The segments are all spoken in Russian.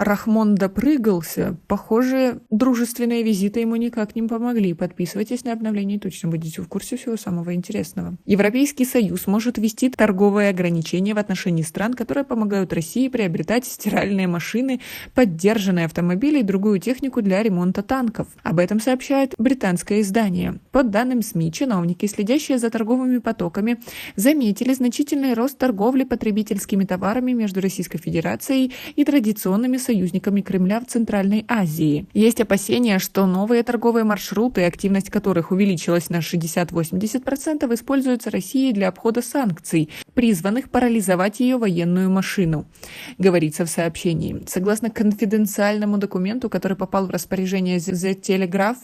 Рахмон допрыгался. Похоже, дружественные визиты ему никак не помогли. Подписывайтесь на обновление, точно будете в курсе всего самого интересного. Европейский Союз может ввести торговые ограничения в отношении стран, которые помогают России приобретать стиральные машины, поддержанные автомобили и другую технику для ремонта танков. Об этом сообщает британское издание. По данным СМИ, чиновники, следящие за торговыми потоками, заметили значительный рост торговли потребительскими товарами между Российской Федерацией и традиционными союзниками Кремля в Центральной Азии. Есть опасения, что новые торговые маршруты, активность которых увеличилась на 60-80%, используются Россией для обхода санкций, призванных парализовать ее военную машину, говорится в сообщении. Согласно конфиденциальному документу, который попал в распоряжение The Telegraph,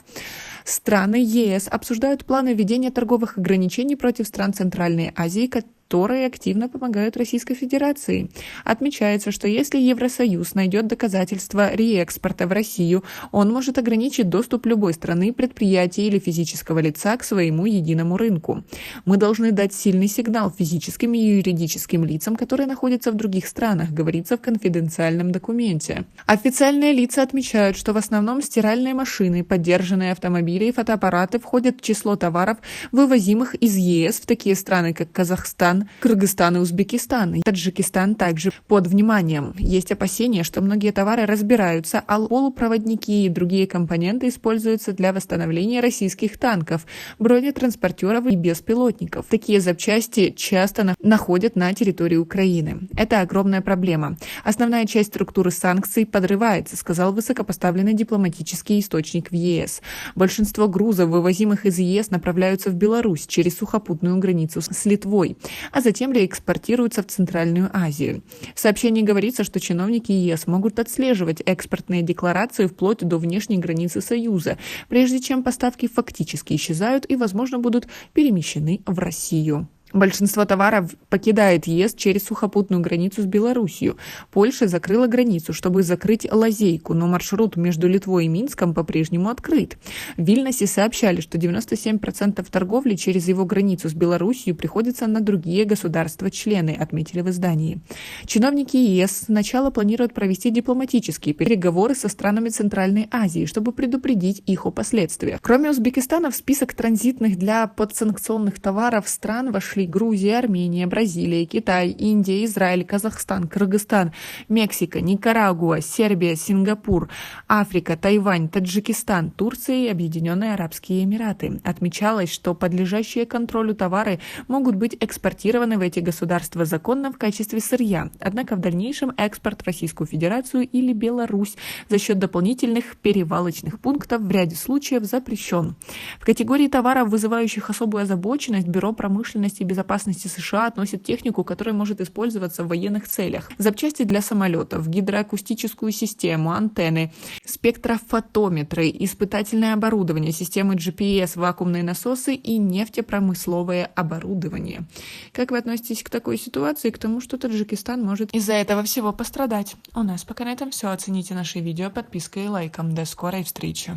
страны ЕС обсуждают планы введения торговых ограничений против стран Центральной Азии, которые активно помогают Российской Федерации. Отмечается, что если Евросоюз найдет доказательства реэкспорта в Россию, он может ограничить доступ любой страны, предприятия или физического лица к своему единому рынку. Мы должны дать сильный сигнал физическим и юридическим лицам, которые находятся в других странах, говорится в конфиденциальном документе. Официальные лица отмечают, что в основном стиральные машины, поддержанные автомобили и фотоаппараты входят в число товаров, вывозимых из ЕС в такие страны, как Казахстан, Кыргызстан и Узбекистан. И Таджикистан также под вниманием. Есть опасения, что многие товары разбираются, а полупроводники и другие компоненты используются для восстановления российских танков, бронетранспортеров и беспилотников. Такие запчасти часто находят на территории Украины. Это огромная проблема. Основная часть структуры санкций подрывается, сказал высокопоставленный дипломатический источник в ЕС. Большинство грузов, вывозимых из ЕС, направляются в Беларусь через сухопутную границу с Литвой, а затем реэкспортируются в Центральную Азию. В сообщении говорится, что чиновники ЕС могут отслеживать экспортные декларации вплоть до внешней границы Союза, прежде чем поставки фактически исчезают и, возможно, будут перемещены в Россию. Большинство товаров покидает ЕС через сухопутную границу с Белоруссией. Польша закрыла границу, чтобы закрыть лазейку, но маршрут между Литвой и Минском по-прежнему открыт. В Вильнюсе сообщали, что 97% торговли через его границу с Белоруссией приходится на другие государства-члены, отметили в издании. Чиновники ЕС сначала планируют провести дипломатические переговоры со странами Центральной Азии, чтобы предупредить их о последствиях. Кроме Узбекистана, в список транзитных для подсанкционных товаров стран вошли Грузия, Армения, Бразилия, Китай, Индия, Израиль, Казахстан, Кыргызстан, Мексика, Никарагуа, Сербия, Сингапур, Африка, Тайвань, Таджикистан, Турция и Объединенные Арабские Эмираты. Отмечалось, что подлежащие контролю товары могут быть экспортированы в эти государства законно в качестве сырья, однако в дальнейшем экспорт в Российскую Федерацию или Беларусь за счет дополнительных перевалочных пунктов в ряде случаев запрещен. В категории товаров, вызывающих особую озабоченность, Бюро промышленности и безопасности США относит технику, которая может использоваться в военных целях. Запчасти для самолетов, гидроакустическую систему, антенны, спектрофотометры, испытательное оборудование, системы GPS, вакуумные насосы и нефтепромысловое оборудование. Как вы относитесь к такой ситуации и к тому, что Таджикистан может из-за этого всего пострадать? У нас пока на этом все. Оцените наши видео подпиской и лайком. До скорой встречи.